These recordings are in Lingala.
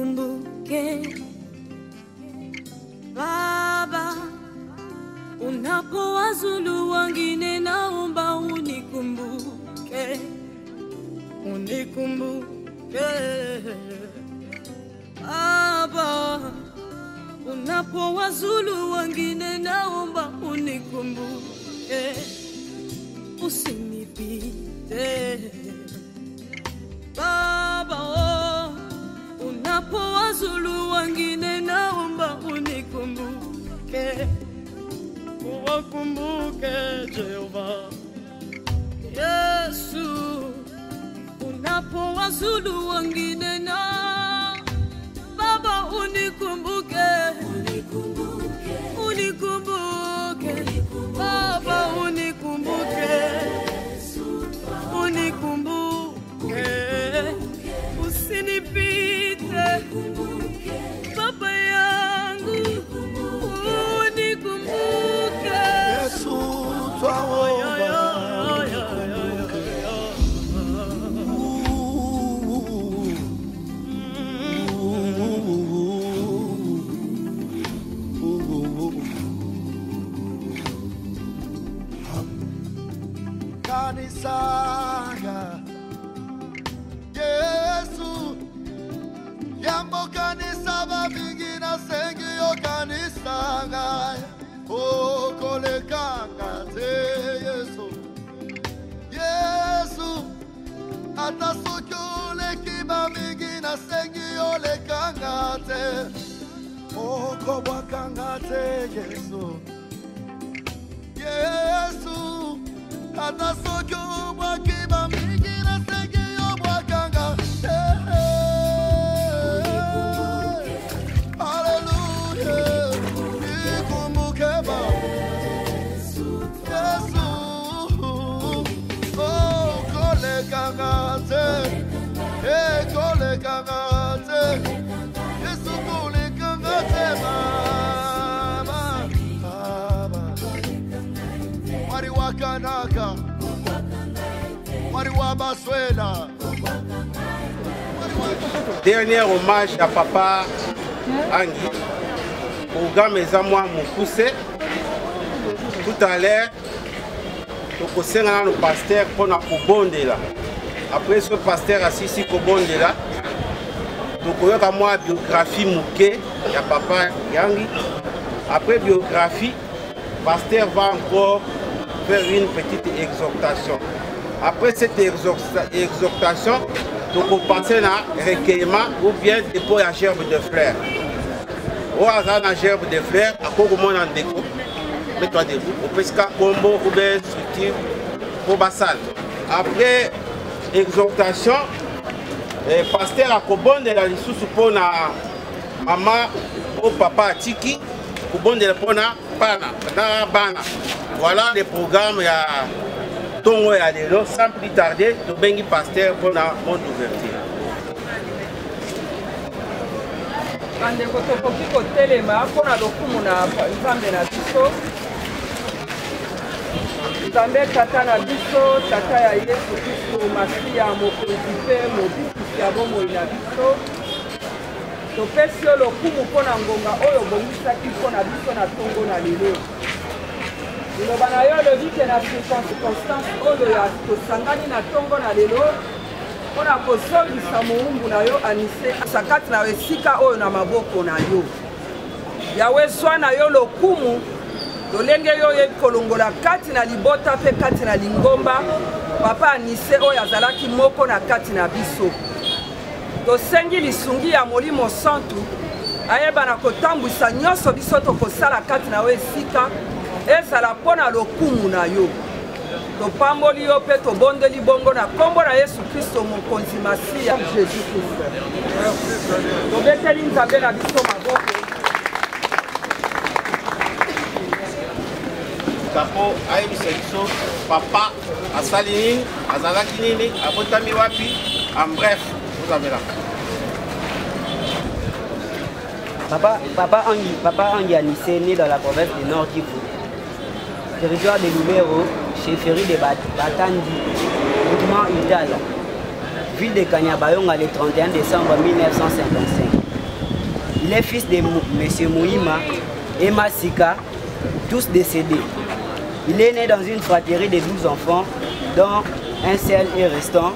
unikumbuke Baba, unapowazulu wengine naomba unikumbuke, unikumbuke Baba, unapowazulu wengine naomba unikumbuke, usinipite Baba, unapowazulu wengine naomba unikumbuke, uwakumbuke Jehova Yesu, unapowazulu wengine na Baba unikumbuke, unikumbuke, unikumbuke Baba unikumbuke, unikumbuke, usinipite Baba yangu, unikumbuke Yesu twaomba. Kanisanga Yesu Yambo kanisa babingina sengi yo kanisanga O kolekanga te Yesu Yesu Atasokyo leki babingina sengi yo lekanga te O kobakanga te Yesu Yesu Ata sokyo wakiba mingina segi obwakanga. Hallelujah. Nikumbuke Baba. Yesu. Oh, kole kangate. Kole kangate. Yesu kole kangate Baba. Mariwakanaka Mariwabaswela. Dernier hommage à Papa Angi au gars mes amours m'ont poussé tout à l'heure. Donc au sein de pasteur pour la Kobonde là. Après ce pasteur assis ici Kobonde là. Donc il y a moi biographie Mouké, il y a Papa Angi. Après biographie, pasteur va encore faire une petite exhortation. Après cette exhortation, donc on passe à recueillement ou bien dépôt à gerbe de fleurs. Au hasard à gerbe de fleurs, à quoi on en déco, mets-toi debout, au pesca combo ou bien structure pour bassal. Après exhortation, le pasteur a Kobonde la sous pour na maman ou papa Tiki, Kobonde la pour na bana. Voilà les programmes à Tongo et Adelo. Sans plus tarder, nous bengi pasteur pour la monde d'ouverture. Bandeko tokoki kotelema mpona lokumu na Nzambe na biso. Nzambe tata na biso, tata ya Yesu Kristo Masiya mokonzi mpe mobikisi ya bomoi na biso. Topesi yo lokumu mpona ngonga oyo bomisaki mpona biso na tongo na lelo. Liloba na yo lobi ke na circonstance oyo ya tosangani na tongo na lelo mpona kozongisa mowumbu na yo anise sakati na esika oyo na maboko na yo. Yawe zwa na yo lokumu lolenge yo ye kolongola kati na libota mpe kati na lingomba papa anise oyo azalaki moko na kati na biso. Tosengi lisungi ya Molimo Santu ayeba na kotambwisa nyonso biso tokosala kati na yo esika ezala mpona lokumu na yo. Topamboli yo mpe tobondeli bongo na kombo na Yesu Kristo mokonzi Masiya Jésus Kristo. Tobeteli Nzambe na biso maboko. Kapo ayebisa biso papa asali nini, azalaki nini, abotami wapi, en bref, vous avez là. Papa Angi Anissé, né dans la province du Nord Kivu, territoire de Lubero, chefferie de Batandi, mouvement Udala, ville de Kanyabayonga le 31 décembre 1955. Il est fils de M. Mouima et Masika, tous décédés. Il est né dans une fratrie de 12 enfants, dont un seul est restant.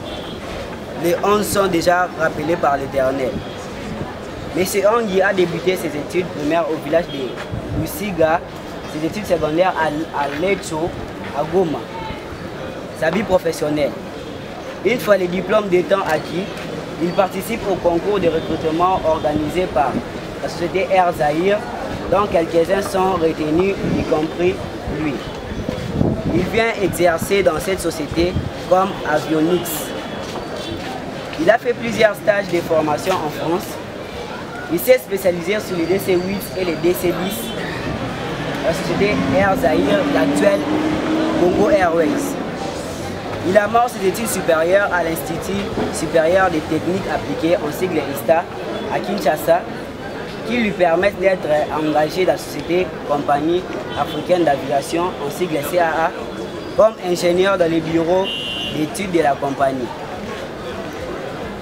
Les 11 sont déjà rappelés par l'Éternel. M. Angui a débuté ses études primaires au village de Lusiga, ses études secondaires à Lecho, à Goma. Sa vie professionnelle. Une fois les diplômes d'étant acquis, il participe au concours de recrutement organisé par la société Air Zahir, dont quelques-uns sont retenus, y compris lui. Il vient exercer dans cette société comme avionics. Il a fait plusieurs stages de formation en France. Il s'est spécialisé sur les DC-8 et les DC-10, la société Air Zahir, l'actuelle Congo Airways. Il amorce ses études supérieures à l'Institut supérieur des techniques appliquées, en sigle ISTA, à Kinshasa, qui lui permettent d'être engagé dans la société Compagnie africaine d'aviation, en sigle CAA, comme ingénieur dans les bureaux d'études de la compagnie.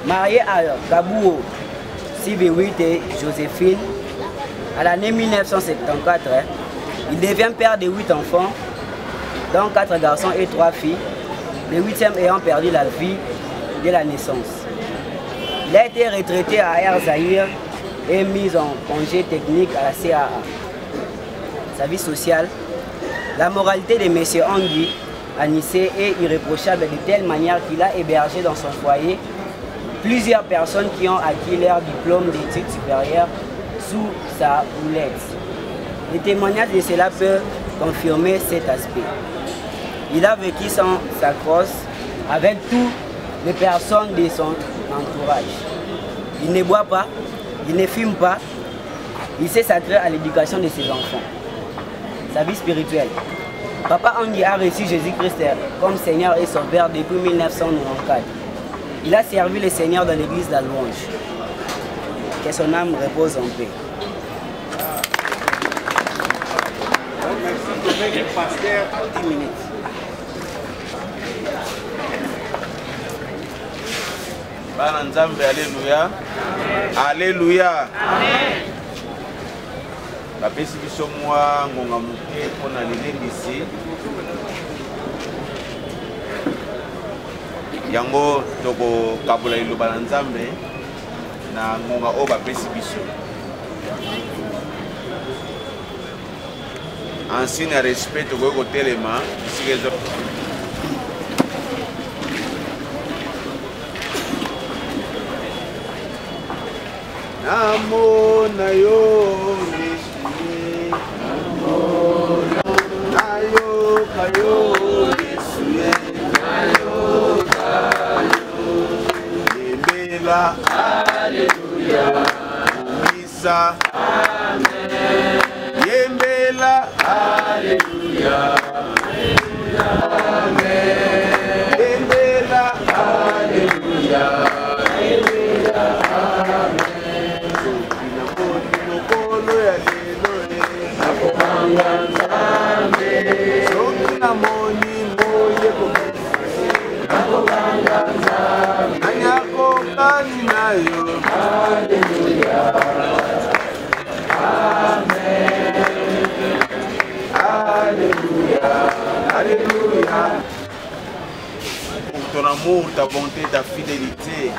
Marié à Kabouo Sibéwit et Joséphine, à l'année 1974, il devient père de 8 enfants, dont 4 garçons et 3 filles, le 8e ayant perdu la vie dès la naissance. Il a été retraité à Air Zahir et mis en congé technique à la CAA. Sa vie sociale, la moralité de M. Angui Anissé est irréprochable de telle manière qu'il a hébergé dans son foyer plusieurs personnes qui ont acquis leur diplôme d'études supérieures sous sa houlette. Les témoignages de cela peuvent confirmer cet aspect. Il a vécu sans sa crosse avec toutes les personnes de son entourage. Il ne boit pas, il ne fume pas, il s'est sacré à l'éducation de ses enfants. Sa vie spirituelle. Papa Angui a reçu Jésus-Christ comme Seigneur et Sauveur depuis 1994. Il a servi le Seigneur dans l'église de la Louange. Que son âme repose en paix. Merci le pasteur à 10 minutes. Bana Nzambe, alléluia. Alléluia. Amen. Bapesi biso mwa ngonga muke mpona lelendisi. Yango toko kabola liloba na Nzambe na ngonga oyo bapesi biso. En signe de respect tokoki kotelema bisika ezo. Namona yo Yesu, nayoka yo Yesu, nayoka yo, yembela, Alléluia, Misa, Amen, yembela, Alléluia, Amen, yembela, Alléluia, yembela, Amen. Pour ton amour, ta bonté, ta fidélité.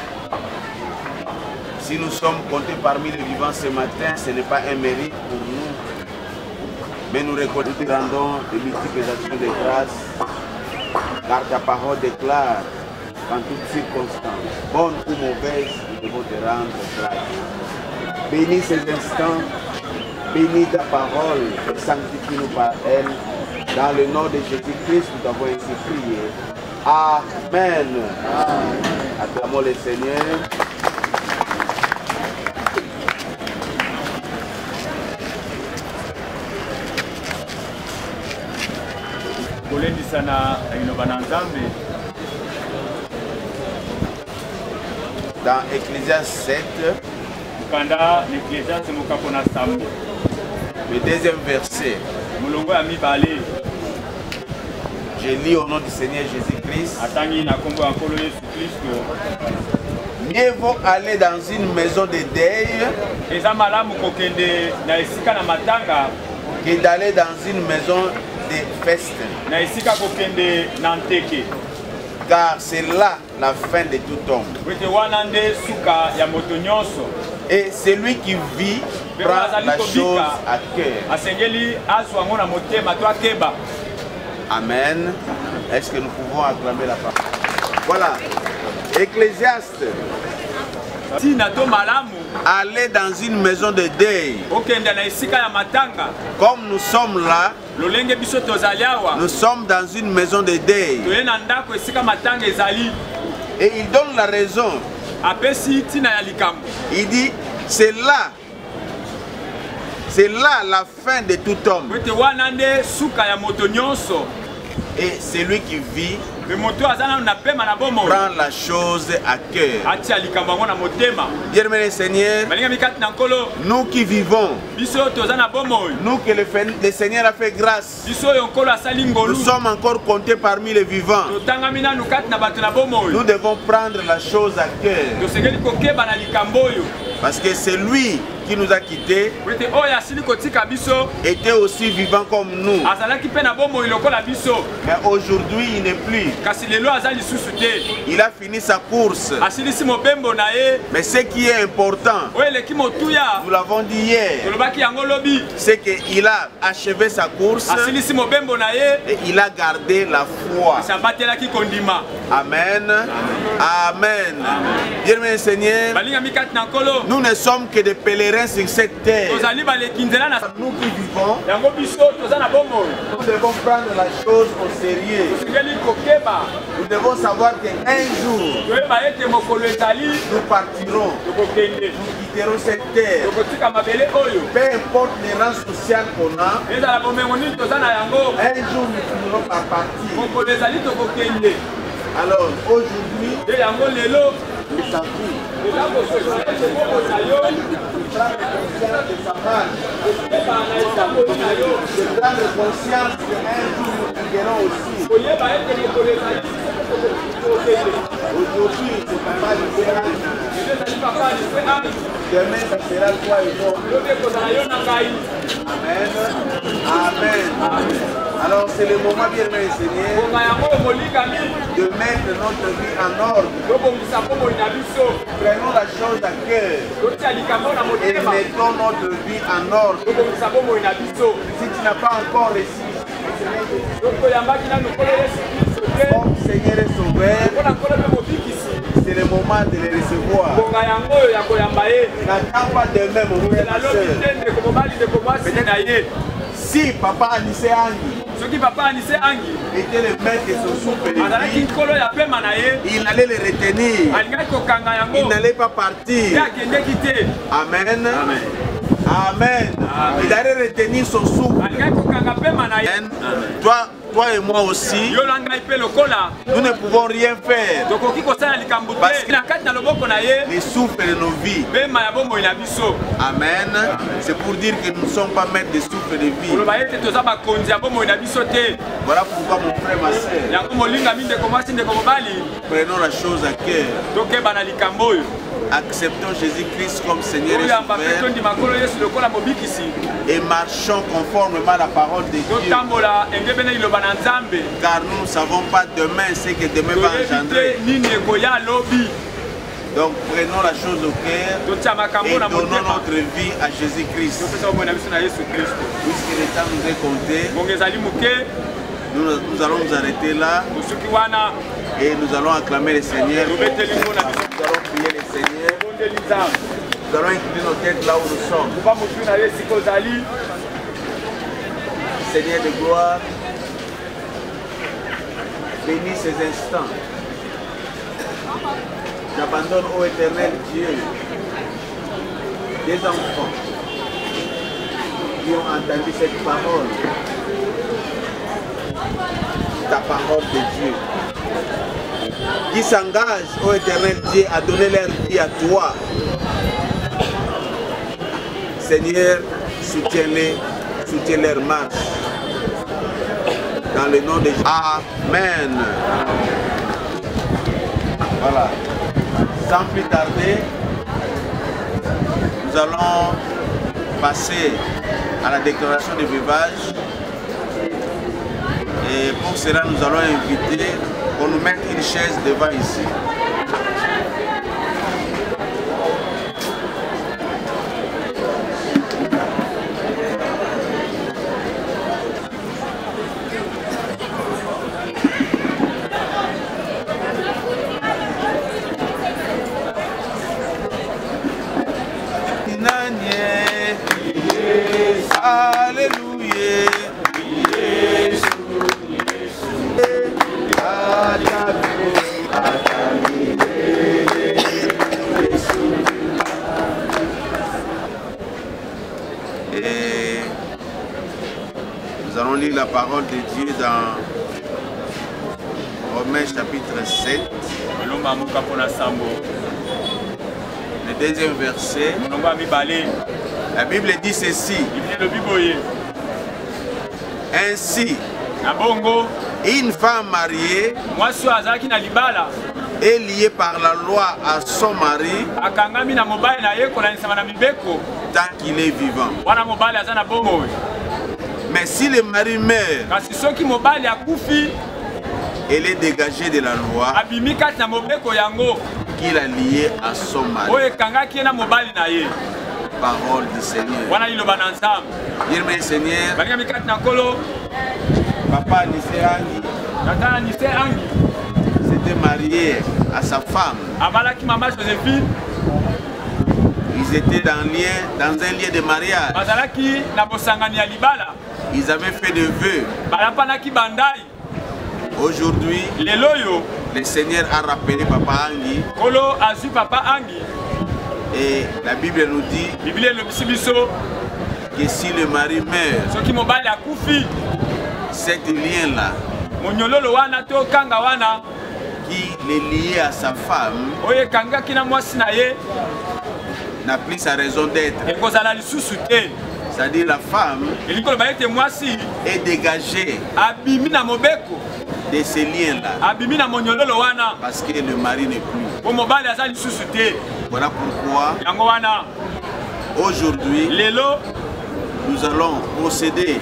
Si nous sommes comptés parmi les vivants ce matin, ce n'est pas un mérite pour nous, mais nous rendons de multiples actions de grâce, car ta parole déclare qu'en toutes circonstances, bonnes ou mauvaises, nous devons te rendre grâce. Bénis ces instants, bénis ta parole et sanctifie-nous par elle. Dans le nom de Jésus-Christ, nous t'avons ainsi prié. Amen. Acclamons le Seigneur. Dans Ecclésiaste 7, le deuxième verset, je lis au nom du Seigneur Jésus-Christ. Mieux vaut aller dans une maison de deuil que d'aller dans une maison de fête. Car c'est là la fin de tout homme. Et celui qui vit prend la chose à cœur. Amen. Est-ce que nous pouvons acclamer la parole? Voilà. Ecclésiaste. Aller dans une maison de deuil. Comme nous sommes là, nous sommes dans une maison de deuil. Et il donne la raison. Il dit, c'est là la fin de tout homme. Et celui qui vit prend la chose à cœur. Bien-aimé Seigneur, nous qui vivons, nous que le Seigneur a fait grâce, nous sommes encore comptés parmi les vivants. Nous devons prendre la chose à cœur. Parce que celui qui nous a quittés était aussi vivant comme nous. Mais aujourd'hui, il n'est plus. Il a fini sa course. Mais ce qui est important, nous l'avons dit hier, c'est qu'il a achevé sa course et il a gardé la foi. Amen. Amen. Bien-aimé Seigneur, nous ne sommes que des pèlerins sur cette terre. Nous qui vivons, nous devons prendre la chose au sérieux. Nous devons savoir qu'un jour, nous partirons, nous quitterons cette terre. Peu importe les rangs sociaux qu'on a, un jour nous finirons par partir. Alors aujourd'hui, nous savons prendre conscience qu'un jour nous finirons aussi. Aujourd'hui, c'est papa différent. Demain, ça sera toi et moi. Amen. Amen. Alors, c'est le moment, bien-aimé Seigneur, de mettre notre vie en ordre. Prenons la chose à cœur et mettons notre vie en ordre. Si tu n'as pas encore reçu comme Seigneur et Sauveur, c'est le moment de les recevoir. N'attends pas demain, mon frère et soeur. Si papa Anissé Angi était le maître de son souffle de vie, il allait le retenir. Il n'allait pas partir. Amen. Amen. Il allait retenir son souffle. Amen. Toi et moi aussi, nous ne pouvons rien faire parce que les souffles de nos vies. Amen. C'est pour dire que nous ne sommes pas maîtres des souffles de vie. Voilà pourquoi mon frère, ma soeur, prenons la chose à cœur. Acceptons Jésus-Christ comme Seigneur et Sauveur et marchons conformément à la parole de Dieu. Car nous ne savons pas demain ce que demain va engendrer. Donc prenons la chose au cœur et donnons notre vie à Jésus-Christ. Puisque le temps nous est compté, nous allons nous arrêter là et nous allons acclamer le Seigneur. Nous allons prier le Seigneur. Nous allons incliner nos têtes là où nous sommes. Seigneur de gloire, bénis ces instants. J'abandonne au éternel Dieu des enfants qui ont entendu cette parole, ta parole de Dieu, qui s'engagent au éternel Dieu à donner leur vie à toi. Seigneur, soutiens-les, soutiens leur marche. Dans le nom de Jésus. Amen. Voilà. Sans plus tarder, nous allons passer à la déclaration de veuvage. Et pour cela, nous allons inviter pour nous mettre une chaise devant ici. Alléluia. Et nous allons lire la parole de Dieu dans Romains chapitre 7. Le deuxième verset. La Bible dit ceci. Ainsi, une femme mariée est liée par la loi à son mari tant qu'il est vivant. Mais si le mari meurt, elle est dégagée de la loi qu'il a liée à son mari. Parole du Seigneur. Dis-moi, Seigneur, papa Niseangi s'était marié à sa femme. Ils étaient dans un lien de mariage. Ils avaient fait des vœux. Aujourd'hui, le Seigneur a rappelé papa Angi. Et la Bible nous dit que si le mari meurt, cet lien-là qui est lié à sa femme n'a plus sa raison d'être. C'est-à-dire la femme est dégagée de ces liens-là parce que le mari n'est plus. Voilà pourquoi aujourd'hui nous allons procéder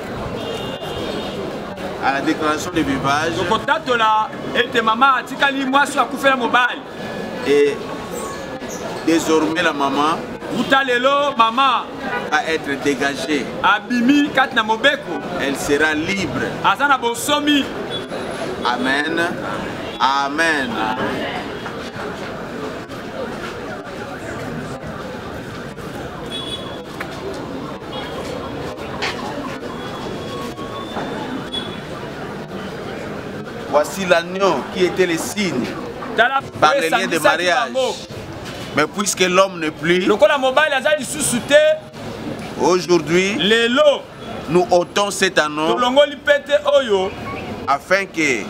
à la déclaration de veuvage et désormais la maman va être dégagée. Elle sera libre. Amen. Amen. Voici l'agneau qui était le signe par les liens de mariage. Mais puisque l'homme n'est plus, aujourd'hui, nous ôtons cet anneau afin que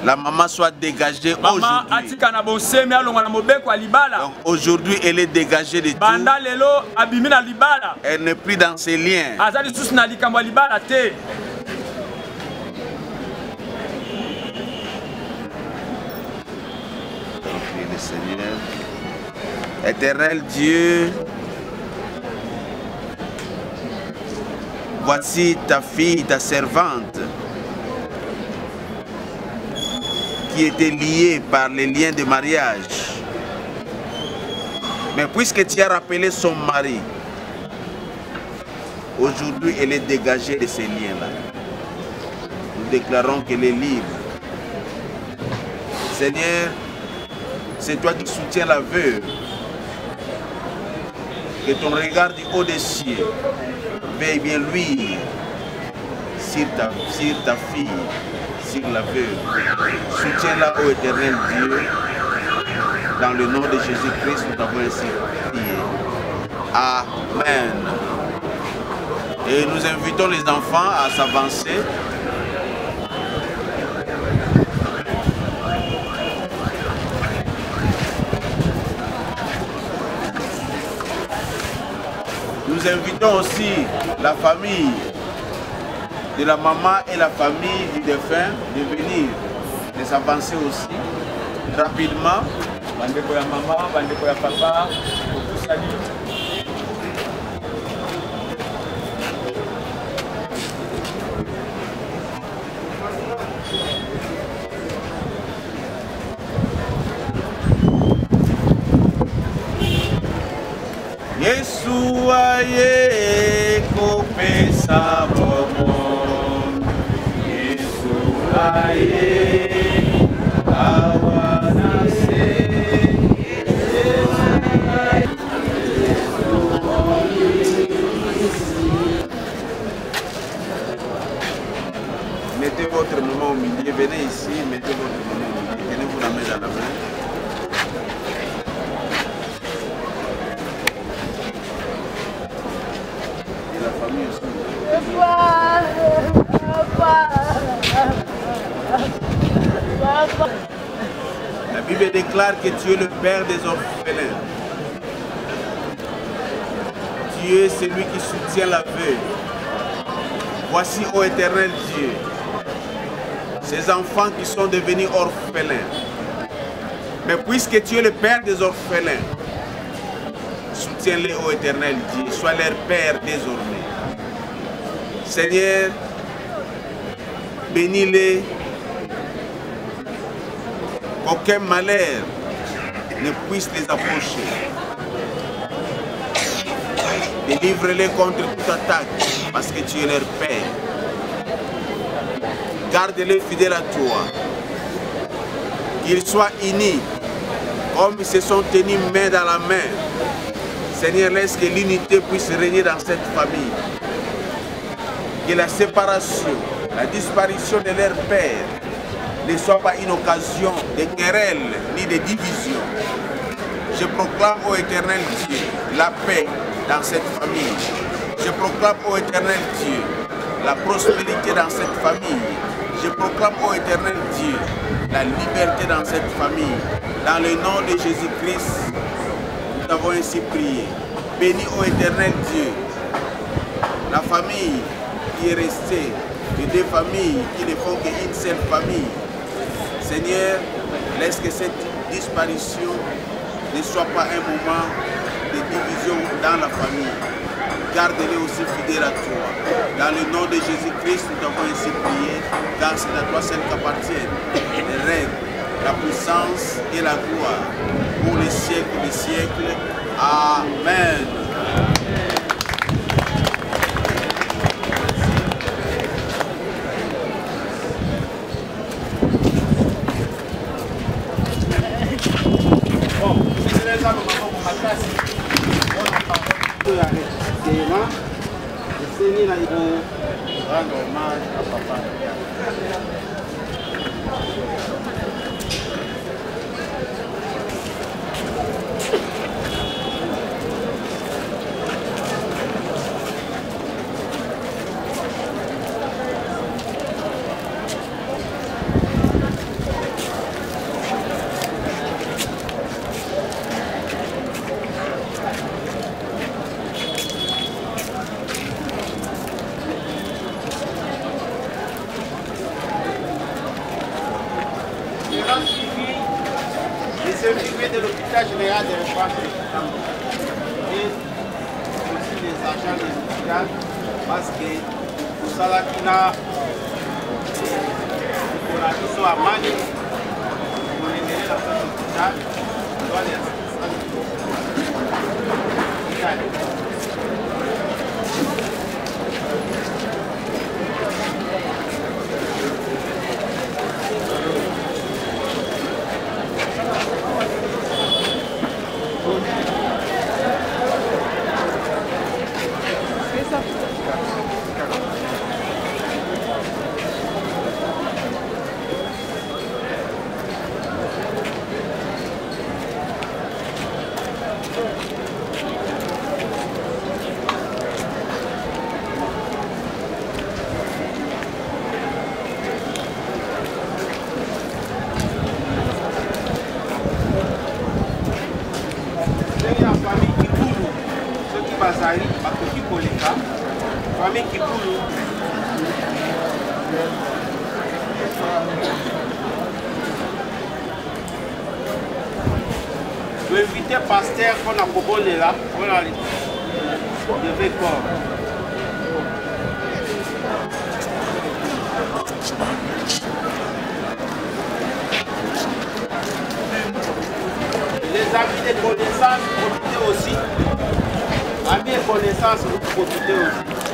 la maman soit dégagée aujourd'hui. Donc aujourd'hui, elle est dégagée de tout. Elle n'est plus dans ses liens. Le Seigneur, éternel Dieu, voici ta fille, ta servante, qui était liée par les liens de mariage. Mais puisque tu as rappelé son mari, aujourd'hui elle est dégagée de ces liens-là. Nous déclarons qu'elle est libre. Seigneur, c'est toi qui soutiens la veuve. Que ton regard du haut des cieux veille bien luire sur ta fille, sur la veuve. Soutiens-la, ô éternel Dieu. Dans le nom de Jésus-Christ, nous avons ainsi prié. Amen. Et nous invitons les enfants à s'avancer. Nous invitons aussi la famille de la maman et la famille du défunt de venir, de s'avancer aussi rapidement bandeko ya mama, bandeko ya papa, topusani. Yesu aye kopesa bomo, Yesu aye awanase, mettez votre maman au milieu, venez ici, mettez votre maman au milieu, tenez vous la main dans la main. La Bible déclare que tu es le père des orphelins. Tu es celui qui soutient la veuve. Voici, ô éternel Dieu, ces enfants qui sont devenus orphelins. Mais puisque tu es le père des orphelins, soutiens-les, ô éternel Dieu. Sois leur père désormais. Seigneur, bénis-les, qu'aucun malheur ne puisse les approcher. Délivre-les contre toute attaque, parce que tu es leur Père. Garde-les fidèles à toi. Qu'ils soient unis, comme ils se sont tenus main dans la main. Seigneur, laisse que l'unité puisse régner dans cette famille. Que la séparation, la disparition de leur père ne soit pas une occasion de querelles ni de division. Je proclame au éternel Dieu la paix dans cette famille. Je proclame au éternel Dieu la prospérité dans cette famille. Je proclame au éternel Dieu la liberté dans cette famille. Dans le nom de Jésus-Christ, nous avons ainsi prié. Bénis au éternel Dieu la famille qui est restée, de deux familles qui ne font qu'une seule famille. Seigneur, laisse que cette disparition ne soit pas un moment de division dans la famille. Garde-les aussi fidèles à toi. Dans le nom de Jésus-Christ, nous avons ainsi prié, car c'est à toi seul qu'appartiennent les règnes, la puissance et la gloire pour les siècles des siècles. Amen. Rendre hommage à papa. Les infirmiers de l'hôpital général de référence et aussi les agents de l'hôpital parce que pour ça là qu'on a besoin à Mali, on est derrière la fin de l'hôpital, on doit les famille qui coule. pasteur qu'on a proposé là, on a levé corps. Les amis de connaissances, profitez aussi. Amis de connaissances, vous profitez aussi.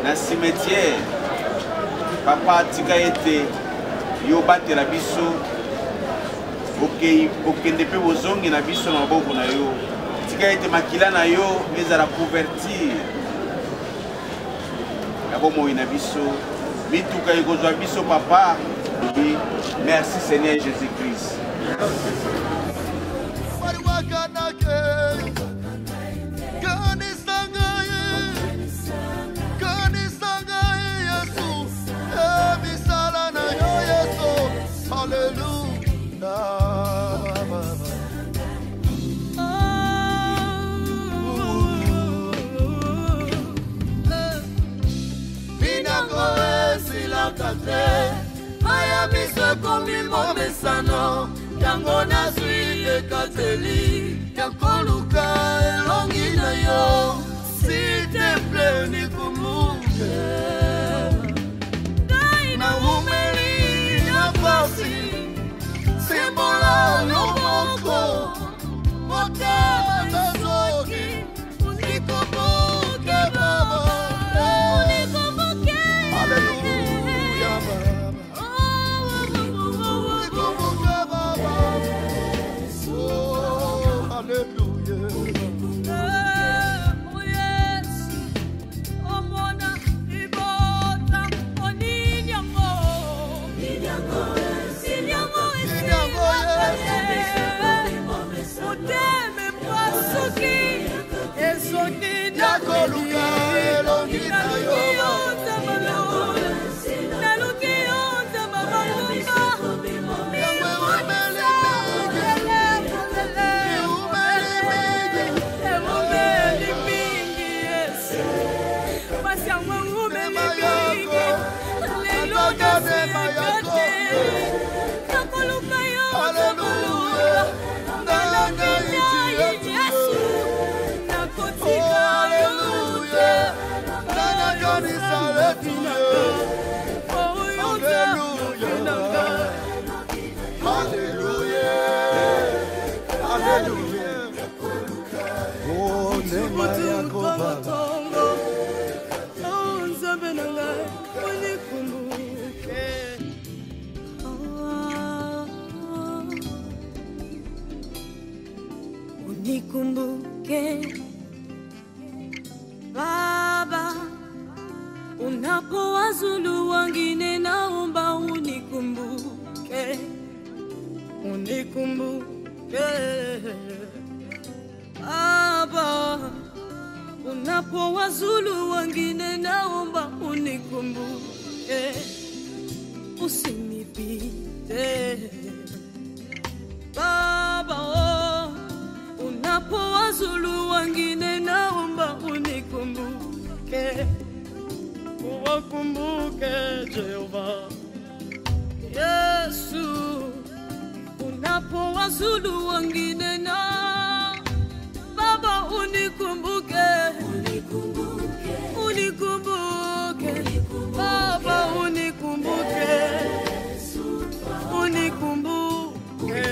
na cimetière papa tika ete yo batela biso okende mpe bozongi na biso na maboko na yo tika ete makila na yo ezala couverture ya bomoi na biso mituka ekozwa biso papa. Merci Seigneur Jésus-Christ. Maya miso komi momesano yango nazwi ekateli yakoluka elongi na yo s'il te plaît nikumuke na umeli na pasi simbola loboko motema zoki unikumbuke baba unikumbuke. Unikumbuke Baba, unapowazulu wengine naomba unikumbuke, unikumbuke Baba, unapowazulu wengine naomba unikumbuke, usinipite Baba, unapowazulu wengine naomba unikumbuke. wakumbuke Jehova. Yesu, unapowazulu wengine na Baba unikumbuke, unikumbuke, Baba unikumbuke, unikumbuke,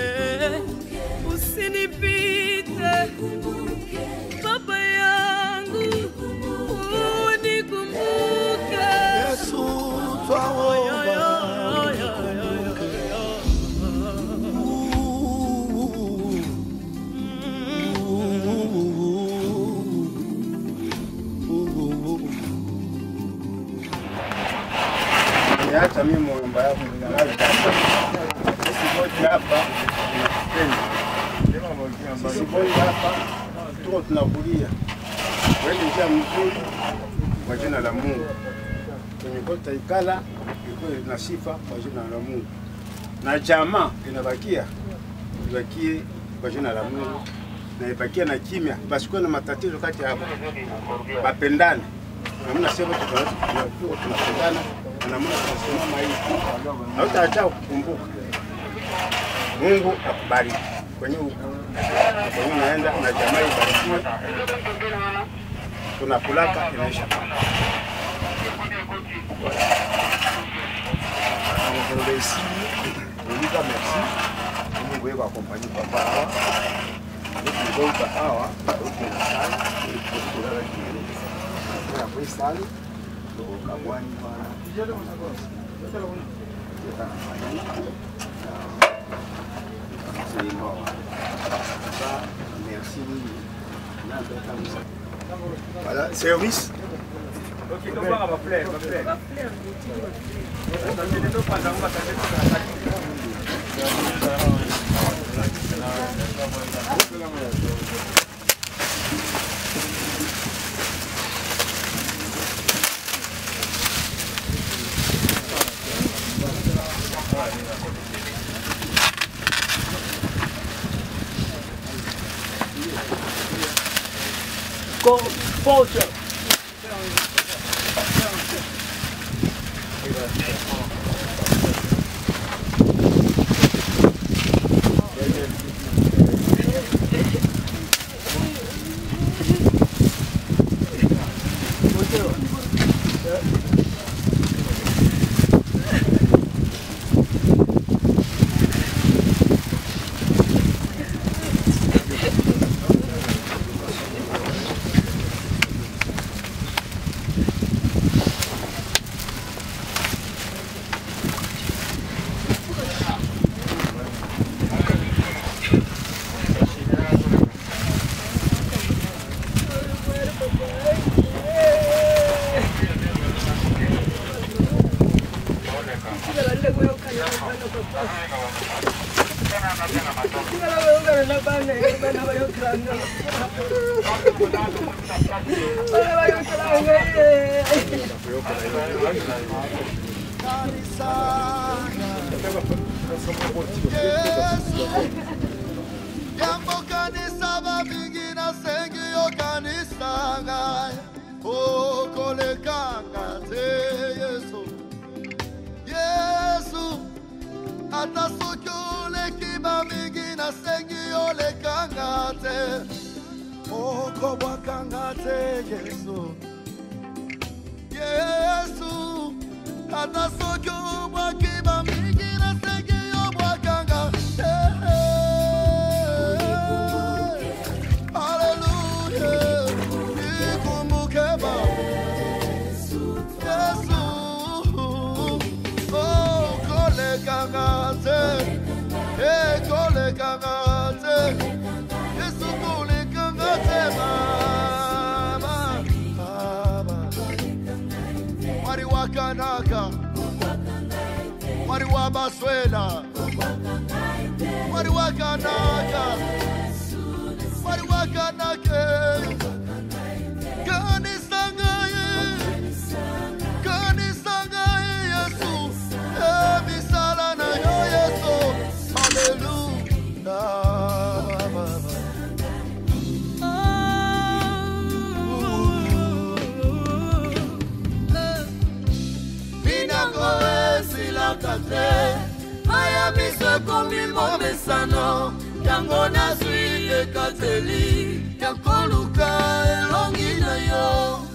usinipite Baba yangu, unikumbuke Yesu twaomba. Acha mimi mwomba yako ningalazi hapa siboi hapa tuko tunakulia wewe njia mzuri kwa jina la Mungu kwenye kota ikala iko na sifa kwa jina la Mungu na jamaa inabakia ibakie kwa jina la Mungu na ibakie na kimya basi kuna matatizo kati hapo wapendane namna sema tunapendana na Mungu tunasimama hivi hautaacha kukumbuka Mungu akubariki kwenye unaenda na jamaa ibarikiwe tunakulaka inaisha Ici, on lui dit merci. Nous voulons accompagner papa. Nous voulons papa. Après ça, merci. Voilà, service. Ok, donc on va fleur. Culture. nalingaka te maya miso ekomi momesano yango nazwi ekateli ya koluka elongi na yo